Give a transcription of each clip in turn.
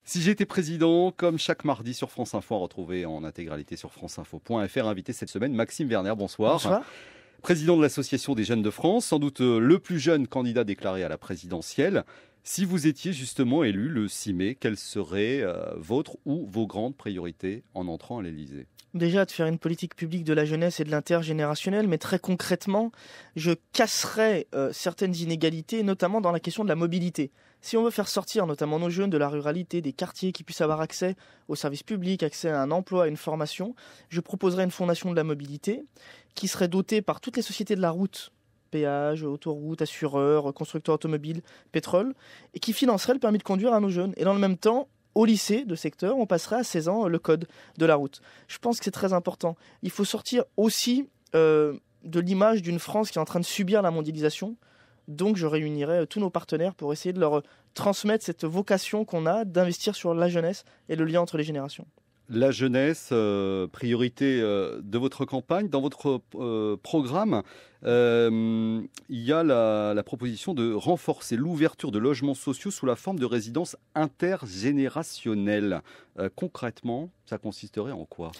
Si j'étais président, comme chaque mardi sur France Info, à retrouver en intégralité sur franceinfo.fr, invité cette semaine Maxime Werner, bonsoir. Bonsoir. Président de l'Association des jeunes de France, sans doute le plus jeune candidat déclaré à la présidentielle. Si vous étiez justement élu le 6 mai, quelles seraient votre ou vos grandes priorités en entrant à l'Élysée ? Déjà, de faire une politique publique de la jeunesse et de l'intergénérationnel, mais très concrètement, je casserai certaines inégalités, notamment dans la question de la mobilité. Si on veut faire sortir notamment nos jeunes de la ruralité, des quartiers, qui puissent avoir accès aux services publics, accès à un emploi, à une formation, je proposerai une fondation de la mobilité qui serait dotée par toutes les sociétés de la route, péages, autoroutes, assureurs, constructeurs automobiles, pétrole, et qui financerait le permis de conduire à nos jeunes. Et dans le même temps, au lycée de secteur, on passerait à 16 ans le code de la route. Je pense que c'est très important. Il faut sortir aussi de l'image d'une France qui est en train de subir la mondialisation. Donc je réunirai tous nos partenaires pour essayer de leur transmettre cette vocation qu'on a d'investir sur la jeunesse et le lien entre les générations. La jeunesse, priorité de votre campagne. Dans votre programme, il y a la proposition de renforcer l'ouverture de logements sociaux sous la forme de résidences intergénérationnelles. Concrètement, ça consisterait en quoi ?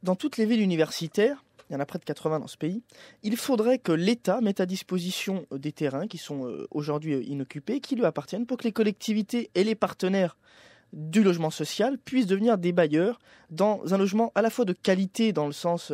Dans toutes les villes universitaires, il y en a près de 80 dans ce pays, il faudrait que l'État mette à disposition des terrains qui sont aujourd'hui inoccupés, qui lui appartiennent, pour que les collectivités et les partenaires du logement social puissent devenir des bailleurs dans un logement à la fois de qualité dans le sens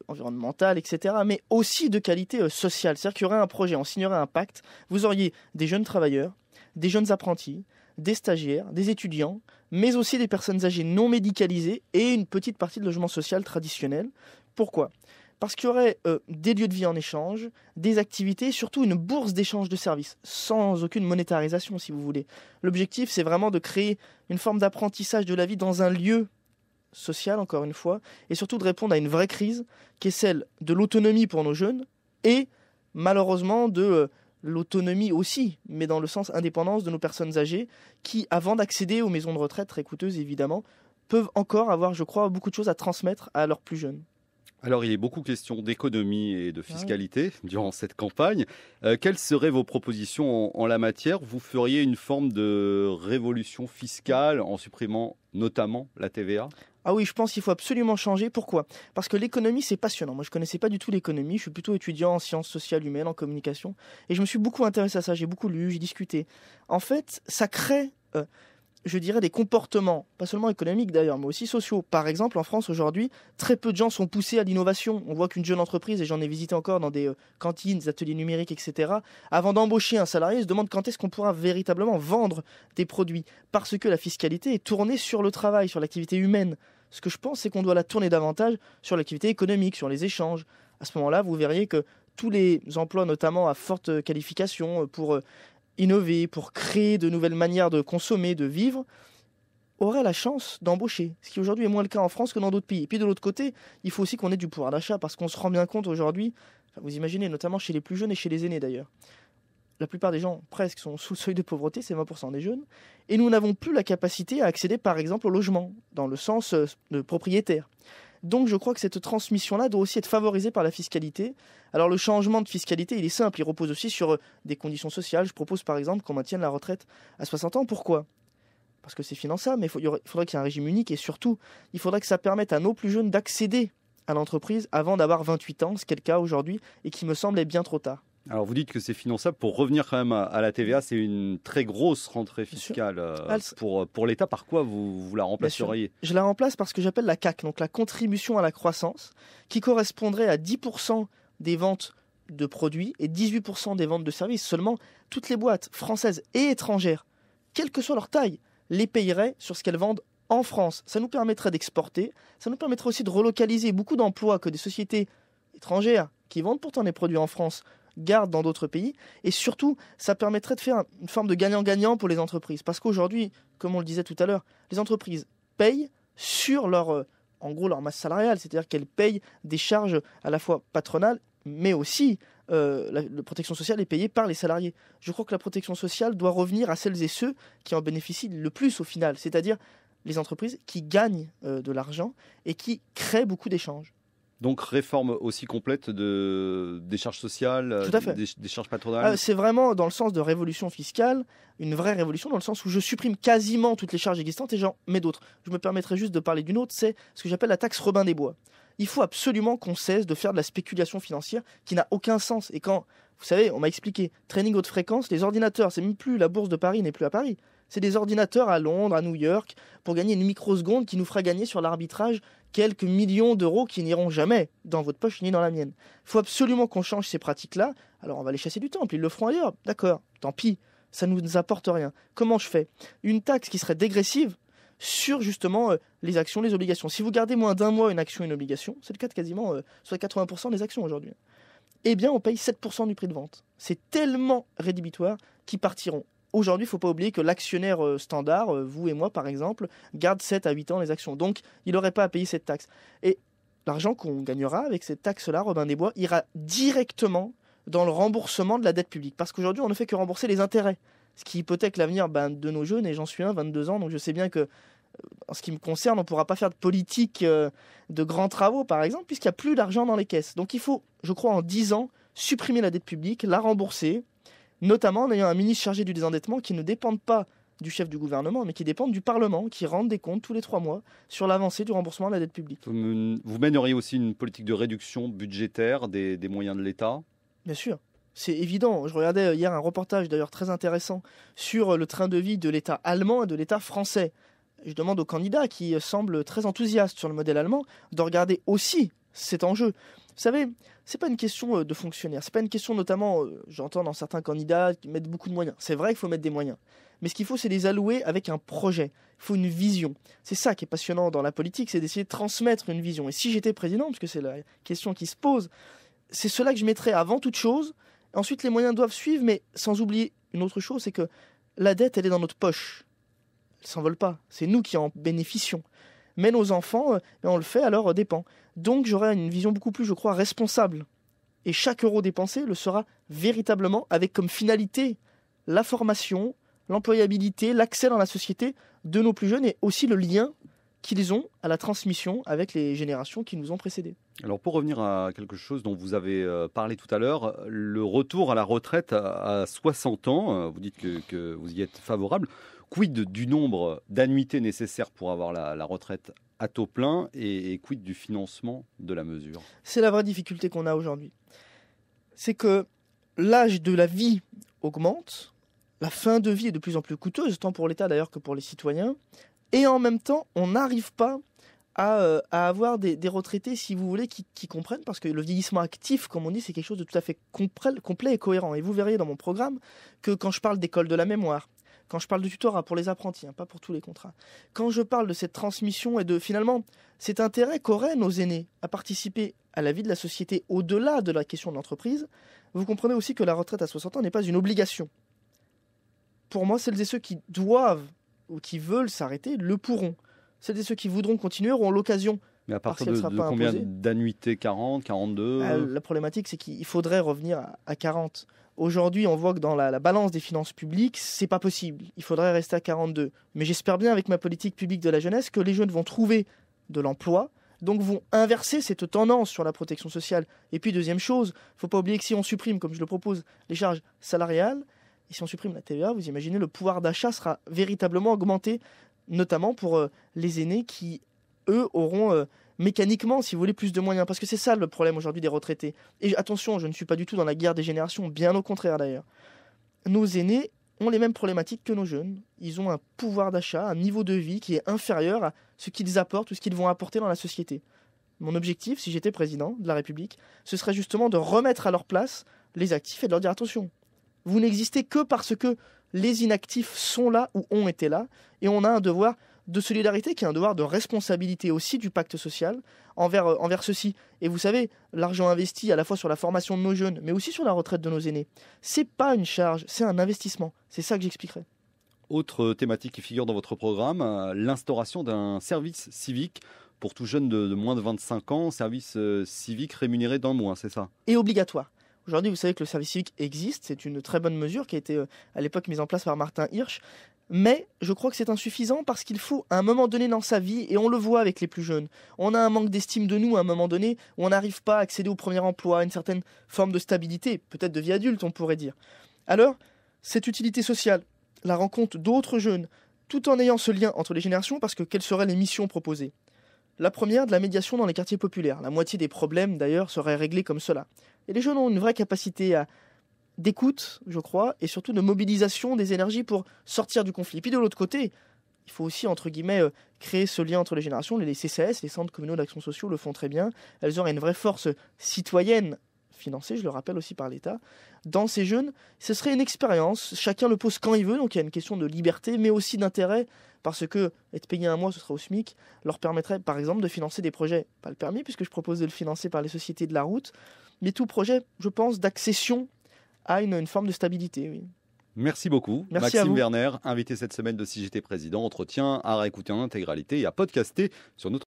environnemental, etc., mais aussi de qualité sociale. C'est-à-dire qu'il y aurait un projet, on signerait un pacte, vous auriez des jeunes travailleurs, des jeunes apprentis, des stagiaires, des étudiants, mais aussi des personnes âgées non médicalisées et une petite partie de logement social traditionnel. Pourquoi ? Parce qu'il y aurait des lieux de vie en échange, des activités et surtout une bourse d'échange de services, sans aucune monétarisation si vous voulez. L'objectif, c'est vraiment de créer une forme d'apprentissage de la vie dans un lieu social, encore une fois, et surtout de répondre à une vraie crise, qui est celle de l'autonomie pour nos jeunes, et malheureusement de l'autonomie aussi, mais dans le sens indépendance de nos personnes âgées, qui, avant d'accéder aux maisons de retraite, très coûteuses évidemment, peuvent encore avoir, je crois, beaucoup de choses à transmettre à leurs plus jeunes. Alors, il est beaucoup question d'économie et de fiscalité durant cette campagne. Quelles seraient vos propositions en la matière ? Vous feriez une forme de révolution fiscale en supprimant notamment la TVA ? Ah oui, je pense qu'il faut absolument changer. Pourquoi ? Parce que l'économie, c'est passionnant. Moi, je ne connaissais pas du tout l'économie. Je suis plutôt étudiant en sciences sociales humaines, en communication. Et je me suis beaucoup intéressé à ça. J'ai beaucoup lu, j'ai discuté. En fait, ça crée... je dirais des comportements, pas seulement économiques d'ailleurs, mais aussi sociaux. Par exemple, en France aujourd'hui, très peu de gens sont poussés à l'innovation. On voit qu'une jeune entreprise, et j'en ai visité encore dans des cantines, des ateliers numériques, etc., avant d'embaucher un salarié, se demande quand est-ce qu'on pourra véritablement vendre des produits. Parce que la fiscalité est tournée sur le travail, sur l'activité humaine. Ce que je pense, c'est qu'on doit la tourner davantage sur l'activité économique, sur les échanges. À ce moment-là, vous verriez que tous les emplois, notamment à forte qualification, pour innover, pour créer de nouvelles manières de consommer, de vivre, aurait la chance d'embaucher, ce qui aujourd'hui est moins le cas en France que dans d'autres pays. Et puis de l'autre côté, il faut aussi qu'on ait du pouvoir d'achat, parce qu'on se rend bien compte aujourd'hui, vous imaginez, notamment chez les plus jeunes et chez les aînés d'ailleurs, la plupart des gens presque sont sous le seuil de pauvreté, c'est 20% des jeunes, et nous n'avons plus la capacité à accéder par exemple au logement, dans le sens de propriétaire. Donc je crois que cette transmission-là doit aussi être favorisée par la fiscalité. Alors le changement de fiscalité, il est simple, il repose aussi sur des conditions sociales. Je propose par exemple qu'on maintienne la retraite à 60 ans. Pourquoi ? Parce que c'est finançable, mais il faudrait qu'il y ait un régime unique et surtout, il faudrait que ça permette à nos plus jeunes d'accéder à l'entreprise avant d'avoir 28 ans, ce qui est le cas aujourd'hui et qui me semble être bien trop tard. Alors vous dites que c'est finançable. Pour revenir quand même à la TVA, c'est une très grosse rentrée fiscale pour l'État. Par quoi vous la remplaceriez ? Je la remplace par ce que j'appelle la CAC, donc la contribution à la croissance, qui correspondrait à 10% des ventes de produits et 18% des ventes de services. Seulement, toutes les boîtes françaises et étrangères, quelle que soit leur taille, les payeraient sur ce qu'elles vendent en France. Ça nous permettrait d'exporter, ça nous permettrait aussi de relocaliser beaucoup d'emplois que des sociétés étrangères qui vendent pourtant des produits en France gardent dans d'autres pays, et surtout ça permettrait de faire une forme de gagnant-gagnant pour les entreprises, parce qu'aujourd'hui, comme on le disait tout à l'heure, les entreprises payent sur leur masse salariale, c'est-à-dire qu'elles payent des charges à la fois patronales, mais aussi la protection sociale est payée par les salariés. Je crois que la protection sociale doit revenir à celles et ceux qui en bénéficient le plus au final, c'est-à-dire les entreprises qui gagnent de l'argent et qui créent beaucoup d'échanges. Donc réforme aussi complète des charges sociales, Tout à fait. des charges patronales. C'est vraiment dans le sens de révolution fiscale, une vraie révolution dans le sens où je supprime quasiment toutes les charges existantes et j'en mets d'autres. Je me permettrai juste de parler d'une autre, c'est ce que j'appelle la taxe Robin des Bois. Il faut absolument qu'on cesse de faire de la spéculation financière qui n'a aucun sens. Et quand, vous savez, on m'a expliqué, trading haute fréquence, les ordinateurs, c'est même plus la bourse de Paris n'est plus à Paris. C'est des ordinateurs à Londres, à New York, pour gagner une microseconde qui nous fera gagner sur l'arbitrage quelques millions d'euros qui n'iront jamais dans votre poche ni dans la mienne. Il faut absolument qu'on change ces pratiques-là. Alors on va les chasser du temple, ils le feront ailleurs. D'accord, tant pis, ça ne nous apporte rien. Comment je fais? Une taxe qui serait dégressive sur justement les actions, les obligations. Si vous gardez moins d'un mois une action, une obligation, c'est le cas de quasiment soit 80% des actions aujourd'hui, eh bien on paye 7% du prix de vente. C'est tellement rédhibitoire qu'ils partiront. Aujourd'hui, il ne faut pas oublier que l'actionnaire standard, vous et moi par exemple, garde 7 à 8 ans les actions. Donc, il n'aurait pas à payer cette taxe. Et l'argent qu'on gagnera avec cette taxe-là, Robin des Bois, ira directement dans le remboursement de la dette publique. Parce qu'aujourd'hui, on ne fait que rembourser les intérêts. Ce qui hypothèque l'avenir de nos jeunes, et j'en suis 22 ans, donc je sais bien que, en ce qui me concerne, on ne pourra pas faire de politique de grands travaux, par exemple, puisqu'il n'y a plus d'argent dans les caisses. Donc il faut, je crois, en 10 ans, supprimer la dette publique, la rembourser, notamment en ayant un ministre chargé du désendettement qui ne dépende pas du chef du gouvernement, mais qui dépend du Parlement, qui rende des comptes tous les 3 mois sur l'avancée du remboursement de la dette publique. Vous mèneriez aussi une politique de réduction budgétaire des moyens de l'État? Bien sûr, c'est évident. Je regardais hier un reportage d'ailleurs très intéressant sur le train de vie de l'État allemand et de l'État français. Je demande aux candidats qui semblent très enthousiastes sur le modèle allemand de regarder aussi cet enjeu. Vous savez, c'est pas une question de fonctionnaires, c'est pas une question notamment, j'entends dans certains candidats qui mettent beaucoup de moyens. C'est vrai qu'il faut mettre des moyens, mais ce qu'il faut c'est les allouer avec un projet. Il faut une vision. C'est ça qui est passionnant dans la politique, c'est d'essayer de transmettre une vision. Et si j'étais président, parce que c'est la question qui se pose, c'est cela que je mettrais avant toute chose. Ensuite, les moyens doivent suivre, mais sans oublier une autre chose, c'est que la dette, elle est dans notre poche. Elle s'envole pas. C'est nous qui en bénéficions. Mais nos enfants, on le fait à leurs dépens. Donc j'aurai une vision beaucoup plus, je crois, responsable. Et chaque euro dépensé le sera véritablement avec comme finalité la formation, l'employabilité, l'accès dans la société de nos plus jeunes et aussi le lien qu'ils ont à la transmission avec les générations qui nous ont précédés. Alors pour revenir à quelque chose dont vous avez parlé tout à l'heure, le retour à la retraite à 60 ans, vous dites que vous y êtes favorable. Quid du nombre d'annuités nécessaires pour avoir la retraite à taux plein et quid du financement de la mesure? C'est la vraie difficulté qu'on a aujourd'hui. C'est que l'âge de la vie augmente, la fin de vie est de plus en plus coûteuse, tant pour l'État d'ailleurs que pour les citoyens, et en même temps, on n'arrive pas à avoir des retraités, si vous voulez, qui comprennent, parce que le vieillissement actif, comme on dit, c'est quelque chose de tout à fait complet et cohérent. Et vous verriez dans mon programme que quand je parle d'école de la mémoire, quand je parle de tutorat pour les apprentis, pas pour tous les contrats, quand je parle de cette transmission et de finalement cet intérêt qu'auraient nos aînés à participer à la vie de la société au-delà de la question de l'entreprise, vous comprenez aussi que la retraite à 60 ans n'est pas une obligation. Pour moi, celles et ceux qui doivent ou qui veulent s'arrêter le pourront. Celles et ceux qui voudront continuer auront l'occasion. Mais à partir de combien d'annuités? 40, 42 La problématique, c'est qu'il faudrait revenir à 40. Aujourd'hui, on voit que dans la balance des finances publiques, c'est pas possible. Il faudrait rester à 42. Mais j'espère bien, avec ma politique publique de la jeunesse, que les jeunes vont trouver de l'emploi, donc vont inverser cette tendance sur la protection sociale. Et puis, deuxième chose, il ne faut pas oublier que si on supprime, comme je le propose, les charges salariales, et si on supprime la TVA, vous imaginez, le pouvoir d'achat sera véritablement augmenté, notamment pour les aînés qui, eux, auront mécaniquement, si vous voulez, plus de moyens. Parce que c'est ça le problème aujourd'hui des retraités. Et attention, je ne suis pas du tout dans la guerre des générations, bien au contraire d'ailleurs. Nos aînés ont les mêmes problématiques que nos jeunes. Ils ont un pouvoir d'achat, un niveau de vie qui est inférieur à ce qu'ils apportent ou ce qu'ils vont apporter dans la société. Mon objectif, si j'étais président de la République, ce serait justement de remettre à leur place les actifs et de leur dire attention, vous n'existez que parce que les inactifs sont là ou ont été là, et on a un devoir de solidarité qui est un devoir de responsabilité aussi du pacte social envers ceux-ci. Et vous savez, l'argent investi à la fois sur la formation de nos jeunes, mais aussi sur la retraite de nos aînés, c'est pas une charge, c'est un investissement. C'est ça que j'expliquerai. Autre thématique qui figure dans votre programme, l'instauration d'un service civique pour tout jeune de moins de 25 ans, service civique rémunéré d'un mois, c'est ça? Et obligatoire. Aujourd'hui, vous savez que le service civique existe, c'est une très bonne mesure qui a été à l'époque mise en place par Martin Hirsch, Mais je crois que c'est insuffisant parce qu'il faut, à un moment donné dans sa vie, et on le voit avec les plus jeunes, on a un manque d'estime de nous à un moment donné où on n'arrive pas à accéder au premier emploi, à une certaine forme de stabilité, peut-être de vie adulte, on pourrait dire. Alors, cette utilité sociale, la rencontre d'autres jeunes, tout en ayant ce lien entre les générations, parce que quelles seraient les missions proposées? La première, de la médiation dans les quartiers populaires. La moitié des problèmes, d'ailleurs, seraient réglés comme cela. Et les jeunes ont une vraie capacité d'écoute, je crois, et surtout de mobilisation des énergies pour sortir du conflit. Puis de l'autre côté, il faut aussi, entre guillemets, créer ce lien entre les générations. Les CCAS, les centres communaux d'action sociale, le font très bien. Elles auraient une vraie force citoyenne, financée, je le rappelle aussi par l'État. Dans ces jeunes, ce serait une expérience. Chacun le pose quand il veut, donc il y a une question de liberté, mais aussi d'intérêt, parce que être payé un mois, ce sera au SMIC, leur permettrait, par exemple, de financer des projets, pas le permis, puisque je propose de le financer par les sociétés de la route, mais tout projet, je pense, d'accession à une forme de stabilité, oui. Merci beaucoup. Merci à Maxime vous. Werner, invité cette semaine de Si j'étais président. Entretien à réécouter en intégralité et à podcaster sur notre